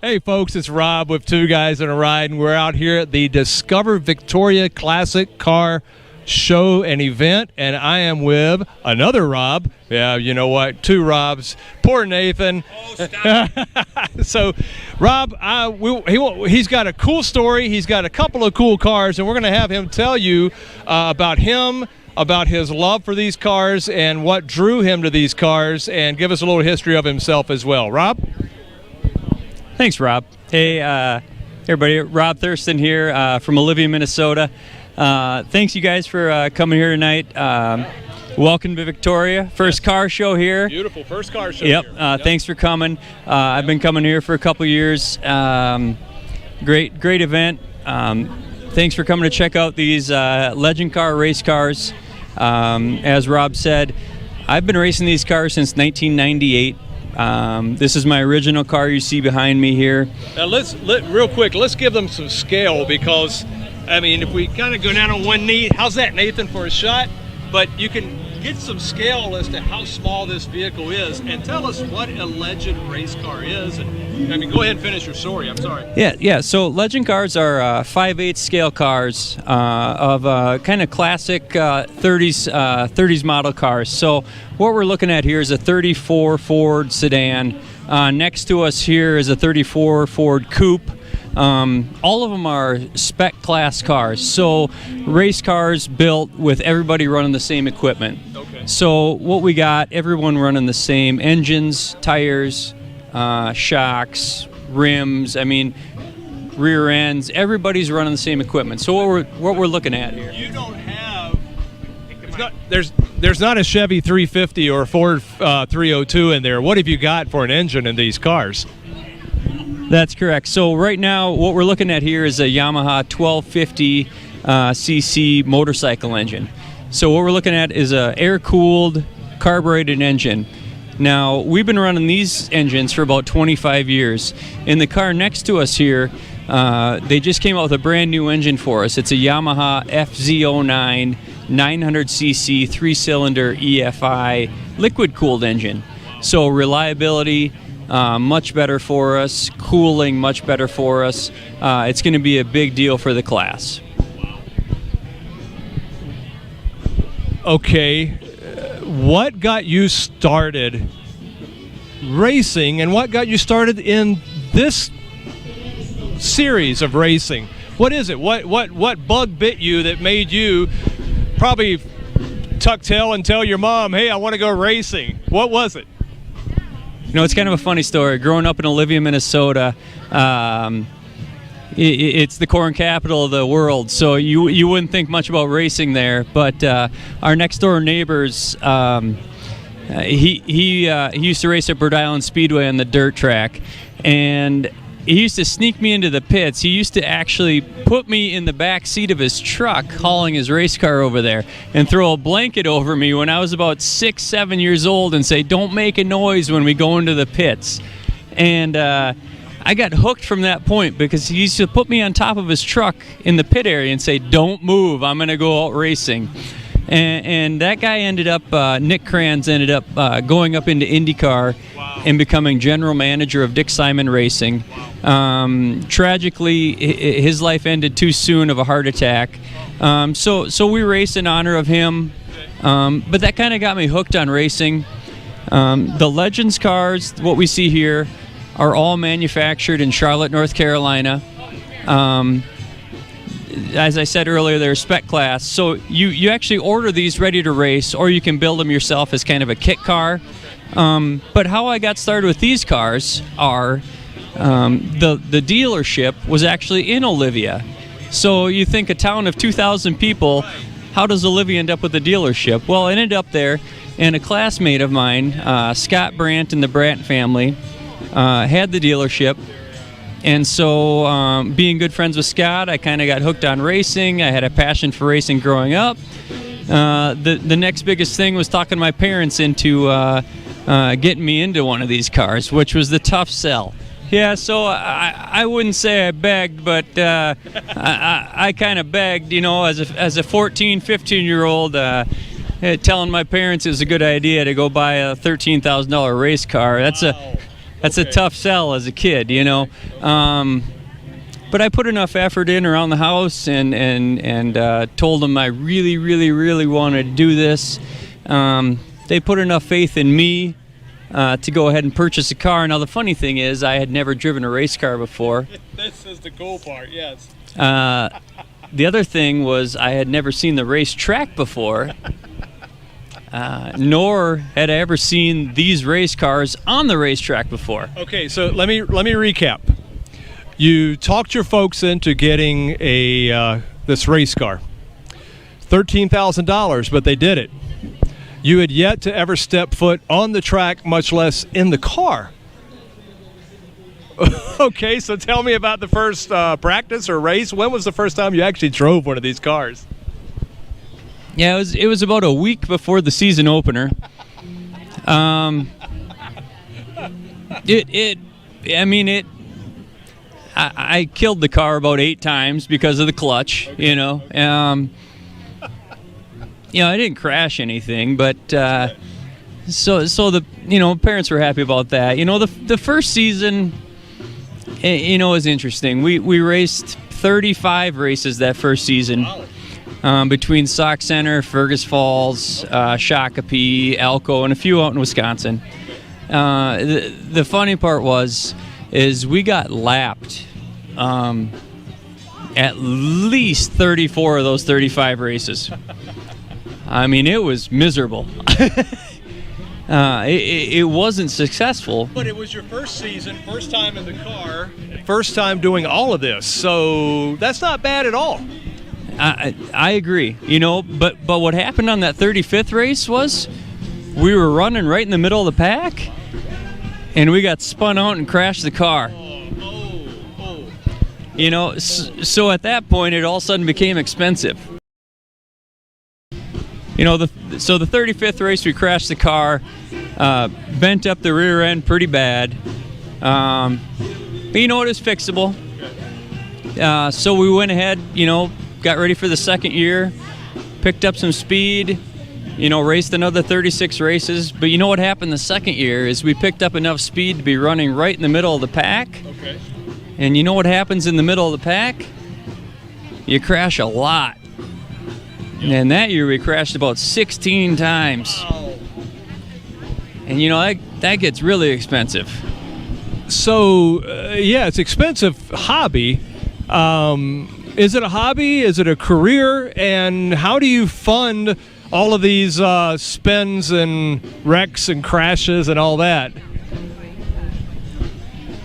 Hey folks, it's Rob with Two Guys in a Ride, and we're out here at the Discover Victoria Classic Car Show and Event, and I am with another Rob. Yeah, you know what? Two Robs. Poor Nathan. Oh, stop. So, Rob, he's got a cool story. He's got a couple of cool cars, and we're going to have him tell you about him, about his love for these cars, and what drew him to these cars, and give us a little history of himself as well. Rob? Thanks, Rob. Hey, everybody. Rob Thurston here from Olivia, Minnesota. Thanks, you guys, for coming here tonight. Welcome to Victoria. First car show here. Beautiful. First car show Yep. here. Thanks for coming. I've been coming here for a couple years. Great event. Thanks for coming to check out these legend car race cars. As Rob said, I've been racing these cars since 1998. This is my original car you see behind me here. Now real quick, let's give them some scale, because I mean, if we kind of go down on one knee, how's that, Nathan, for a shot? But you can get some scale as to how small this vehicle is, and tell us what a legend race car is. And I mean, go ahead and finish your story. I'm sorry. Yeah. So legend cars are 5/8 scale cars of kind of classic 30s model cars. So what we're looking at here is a 34 Ford sedan. Next to us here is a 34 Ford coupe. All of them are spec class cars, so race cars built with everybody running the same equipment. Okay. So what we got, everyone running the same engines, tires, shocks, rims, I mean, rear ends, everybody's running the same equipment. So what we're looking at here. You don't have, there's not a Chevy 350 or a Ford 302 in there. What have you got for an engine in these cars? That's correct. So right now, what we're looking at here is a Yamaha 1250 cc motorcycle engine. So what we're looking at is a air-cooled, carbureted engine. Now, we've been running these engines for about 25 years. In the car next to us here, they just came out with a brand new engine for us. It's a Yamaha FZ09 900cc 3-cylinder EFI liquid-cooled engine. So reliability, much better for us, cooling much better for us. It's going to be a big deal for the class. Okay, what got you started racing, and what got you started in this series of racing? What is it? What bug bit you that made you probably tuck tail and tell your mom, hey, I want to go racing? What was it? You know, it's kind of a funny story. Growing up in Olivia, Minnesota, it's the corn capital of the world, so you wouldn't think much about racing there. But our next door neighbors, he used to race at Rhode Island Speedway on the dirt track, and he used to sneak me into the pits. He used to actually put me in the back seat of his truck hauling his race car over there and throw a blanket over me when I was about 6, 7 years old and say, don't make a noise when we go into the pits. And I got hooked from that point, because he used to put me on top of his truck in the pit area and say, don't move, I'm going to go out racing. And that guy ended up, Nick Kranz ended up going up into IndyCar and becoming general manager of Dick Simon Racing. Tragically, his life ended too soon of a heart attack. So we raced in honor of him. But that kind of got me hooked on racing. The Legends cars, what we see here, are all manufactured in Charlotte, North Carolina. As I said earlier, they're spec class. So you actually order these ready to race, or you can build them yourself as kind of a kit car. But how I got started with these cars are the dealership was actually in Olivia. So you think a town of 2,000 people, how does Olivia end up with a dealership? Well, I ended up there, and a classmate of mine, Scott Brandt and the Brandt family, had the dealership. And so being good friends with Scott, I kind of got hooked on racing. I had a passion for racing growing up. The next biggest thing was talking my parents into getting me into one of these cars, which was the tough sell. Yeah, so I wouldn't say I begged, but I kind of begged, you know, as a 14, 15-year-old, telling my parents it was a good idea to go buy a $13,000 race car. That's That's a tough sell as a kid, you know. But I put enough effort in around the house and told them I really, really, really wanted to do this. They put enough faith in me to go ahead and purchase a car. Now, the funny thing is, I had never driven a race car before. This is the cool part, yes. The other thing was I had never seen the racetrack before, nor had I ever seen these race cars on the racetrack before. Okay, so let me recap. You talked your folks into getting this race car. $13,000, but they did it. You had yet to ever step foot on the track, much less in the car. Okay, so tell me about the first practice or race. When was the first time you actually drove one of these cars? Yeah, it was about a week before the season opener. I killed the car about 8 times because of the clutch, you know. I didn't crash anything, but so the parents were happy about that. You know, the first season, was interesting. We raced 35 races that first season, between Sauk Center, Fergus Falls, Shakopee, Elko, and a few out in Wisconsin. The funny part is we got lapped at least 34 of those 35 races. I mean, it was miserable. It wasn't successful. But it was your first season, first time in the car, first time doing all of this, so that's not bad at all. I agree, but what happened on that 35th race was we were running right in the middle of the pack, and we got spun out and crashed the car. So at that point, it all of a sudden became expensive. So the 35th race, we crashed the car, bent up the rear end pretty bad. But it was fixable. So we went ahead, got ready for the second year, picked up some speed, raced another 36 races. But what happened the second year is we picked up enough speed to be running right in the middle of the pack. Okay. And you know what happens in the middle of the pack? You crash a lot. Yep. And that year we crashed about 16 times. Wow. And that gets really expensive. So, it's expensive hobby. Is it a hobby? Is it a career? And how do you fund all of these spins and wrecks and crashes and all that?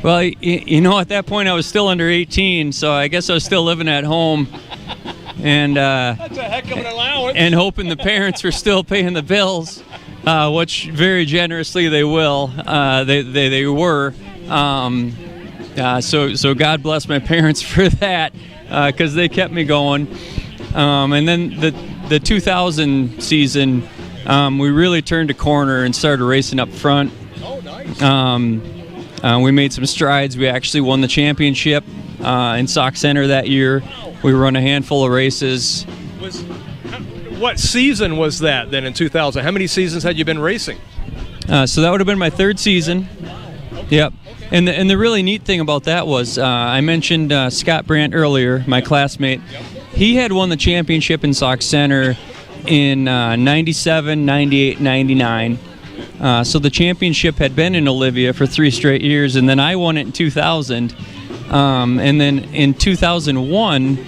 Well, at that point I was still under 18, so I guess I was still living at home, and that's a heck of an allowance. And hoping the parents were still paying the bills, which very generously they will. They were. So God bless my parents for that, because they kept me going. And then the 2000 season, we really turned a corner and started racing up front. Oh, nice. We made some strides. We actually won the championship in Sauk Center that year. We run a handful of races. What season was that then in 2000? How many seasons had you been racing? So that would have been my third season. Okay. Yep. And the really neat thing about that was I mentioned Scott Brandt earlier, my classmate. Yep. He had won the championship in Sauk Center in 97, 98, 99. So the championship had been in Olivia for 3 straight years, and then I won it in 2000. And then in 2001,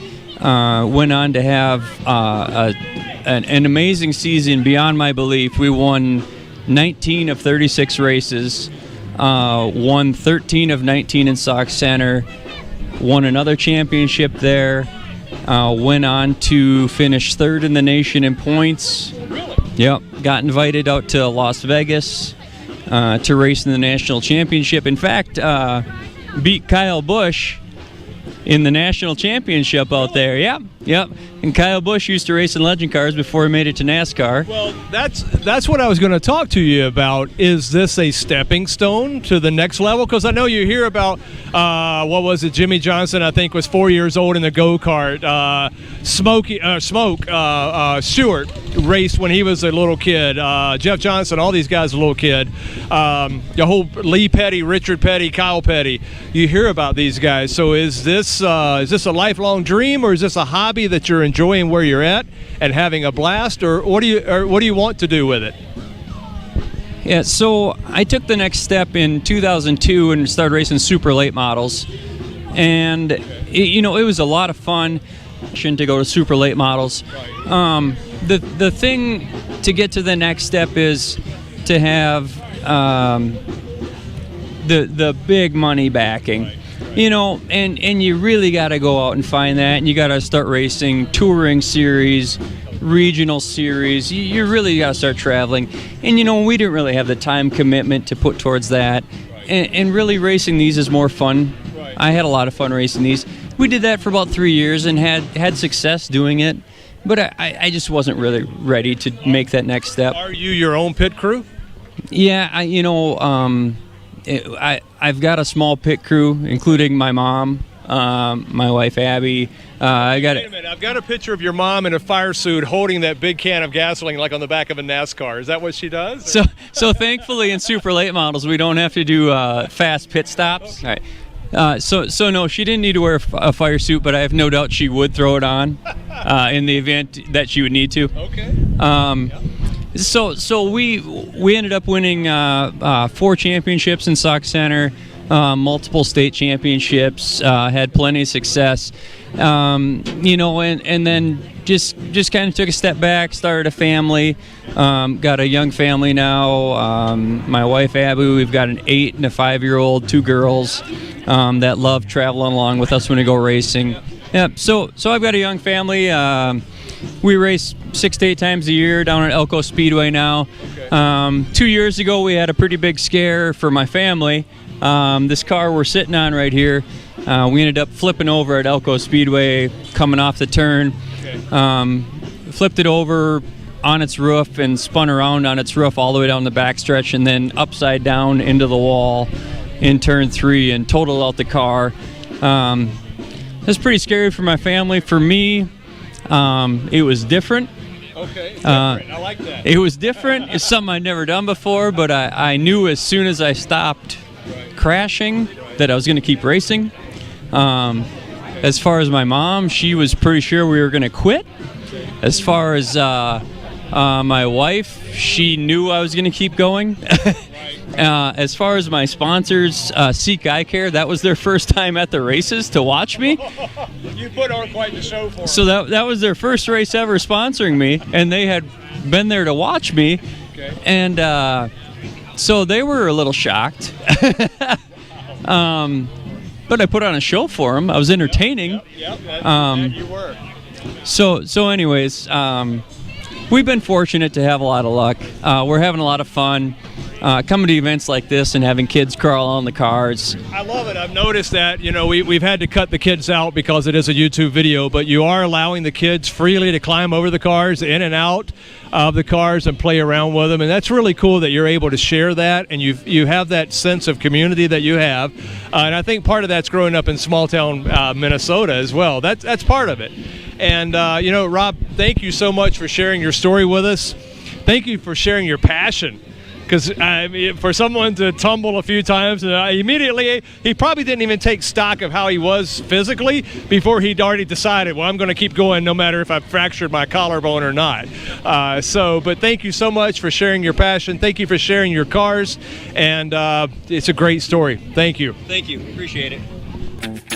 went on to have an amazing season beyond my belief. We won 19 of 36 races, won 13 of 19 in Sauk Center, won another championship there, went on to finish 3rd in the nation in points. Really? Yep, got invited out to Las Vegas to race in the national championship. In fact, beat Kyle Busch in the national championship out there. Yep. Yep. And Kyle Busch used to race in legend cars before he made it to NASCAR. Well, that's what I was going to talk to you about. Is this a stepping stone to the next level? Because I know you hear about, what was it, Jimmy Johnson, I think, was 4 years old in the go-kart. Stewart raced when he was a little kid. Jeff Johnson, all these guys a little kid. The whole Lee Petty, Richard Petty, Kyle Petty. You hear about these guys. So is this a lifelong dream, or is this a hobby that you're enjoying where you're at and having a blast, or what do you want to do with it? Yeah, so I took the next step in 2002 and started racing super late models, and it was a lot of fun to go to super late models. The thing to get to the next step is to have the big money backing. And you really got to go out and find that, and you got to start racing touring series, regional series. You really got to start traveling. And we didn't really have the time commitment to put towards that. And really racing these is more fun. I had a lot of fun racing these. We did that for about 3 years and had success doing it, but I just wasn't really ready to make that next step. Are you your own pit crew? Yeah, I've got a small pit crew, including my mom, my wife Abby. Wait a minute, I've got a picture of your mom in a fire suit holding that big can of gasoline like on the back of a NASCAR. Is that what she does? So thankfully in super late models we don't have to do fast pit stops. Okay. All right. So no, she didn't need to wear a fire suit, but I have no doubt she would throw it on in the event that she would need to. Okay. So we ended up winning 4 championships in Sauk Center, multiple state championships, had plenty of success, and then just kind of took a step back, started a family, got a young family now. My wife Abby, we've got an 8 and a 5-year-old, 2 girls that love traveling along with us when we go racing. Yeah, so I've got a young family. We race 6 to 8 times a year down at Elko Speedway now. 2 years ago, we had a pretty big scare for my family. This car we're sitting on right here, we ended up flipping over at Elko Speedway, coming off the turn. Flipped it over on its roof and spun around on its roof all the way down the backstretch and then upside down into the wall in turn 3 and totaled out the car. It was pretty scary for my family. For me, it was different. Okay, different. I like that. It was different. It's something I'd never done before, but I knew as soon as I stopped crashing that I was going to keep racing. As far as my mom, she was pretty sure we were going to quit. As far as my wife, she knew I was going to keep going. As far as my sponsors, Seek Eye Care, that was their first time at the races to watch me. You put on quite the show for them. So that was their first race ever sponsoring me, and they had been there to watch me. Okay. And so they were a little shocked. But I put on a show for them. I was entertaining. Yep, that you were. So anyways, we've been fortunate to have a lot of luck. We're having a lot of fun. Coming to events like this and having kids crawl on the cars. I love it. I've noticed that, we've had to cut the kids out because it is a YouTube video, but you are allowing the kids freely to climb over the cars, in and out of the cars, and play around with them. And that's really cool that you're able to share that, and you have that sense of community that you have. And I think part of that's growing up in small town Minnesota as well. That's part of it. And, Rob, thank you so much for sharing your story with us. Thank you for sharing your passion. Because for someone to tumble a few times, immediately, he probably didn't even take stock of how he was physically before he'd already decided, well, I'm going to keep going no matter if I've fractured my collarbone or not. But thank you so much for sharing your passion. Thank you for sharing your cars. And it's a great story. Thank you. Thank you. Appreciate it.